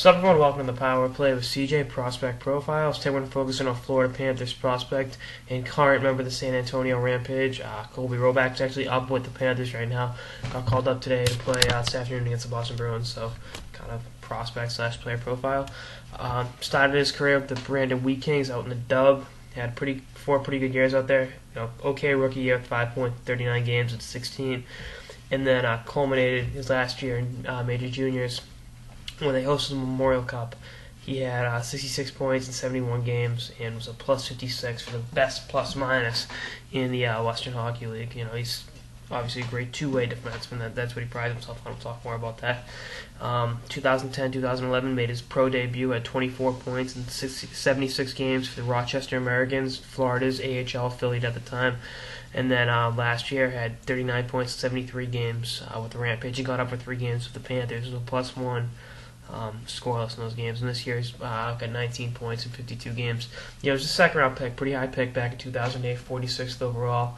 So everyone, welcome to the Power Play with CJ Prospect Profiles. Today we're going to focus on a Florida Panthers prospect and current member of the San Antonio Rampage. Colby Robak is actually up with the Panthers right now. Got called up today to play this afternoon against the Boston Bruins, so kind of prospect slash player profile. Started his career with the Brandon Wheat Kings out in the Dub. Had four pretty good years out there. Okay rookie year, 5.39 games at 16, and then culminated his last year in Major Juniors when they hosted the Memorial Cup. He had 66 points in 71 games and was a plus 56 for the best plus minus in the Western Hockey League. He's obviously a great two-way defenseman. That's what he prides himself on. We'll talk more about that. 2010-2011 made his pro debut at 24 points in 76 games for the Rochester Americans, Florida's AHL affiliate at the time. And then last year had 39 points in 73 games with the Rampage. He got up for 3 games with the Panthers. It was a plus 1. Scoreless in those games, and this year he's got 19 points in 52 games. It was a second-round pick, pretty high pick back in 2008, 46th overall.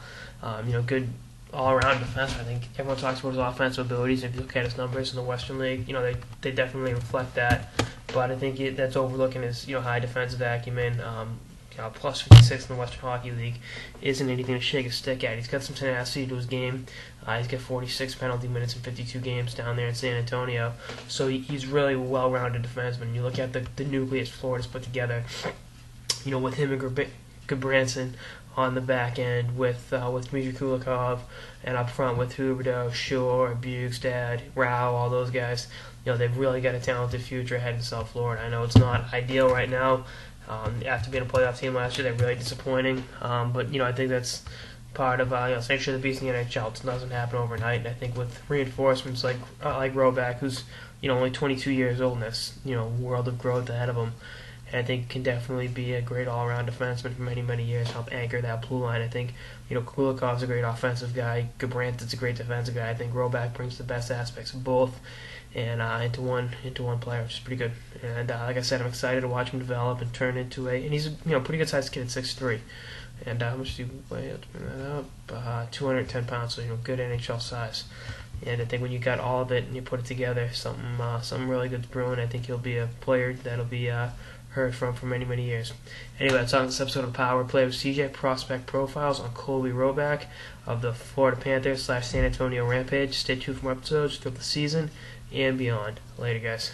Good all-around defense. I think everyone talks about his offensive abilities. If you look at his numbers in the Western League, they definitely reflect that. But I think that's overlooking his high defensive acumen. Plus 56 in the Western Hockey League isn't anything to shake a stick at. He's got some tenacity to his game. He's got 46 penalty minutes in 52 games down there in San Antonio. So he's really a well-rounded defenseman. You look at the nucleus Florida's put together, with him and Gabranson on the back end, with Dmitry Kulikov, and up front with Huberdeau, Shore, Bugstad, Rao, all those guys. They've really got a talented future ahead in South Florida. I know it's not ideal right now. After being a playoff team last year, they're really disappointing. But I think that's part of make sure the beast in the NHL. It doesn't happen overnight. And I think with reinforcements like Robak, who's only 22 years old, and this world of growth ahead of him, and I think can definitely be a great all-around defenseman for many, many years. Help anchor that blue line. I think Kulikov's a great offensive guy. Gabrant's a great defensive guy. I think Robak brings the best aspects of both and into one player, which is pretty good. And like I said, I'm excited to watch him develop and turn into and he's a pretty good sized kid at 6'3". And how much do you weigh? Let's bring that up. 210 pounds, so good NHL size. And I think when you got all of it and you put it together, something really good's brewing. I think he'll be a player that'll be heard from for many, many years. Anyway, that's on this episode of Power Play with CJ Prospect Profiles on Colby Robak of the Florida Panthers / San Antonio Rampage. Stay tuned for more episodes throughout the season and beyond. Later, guys.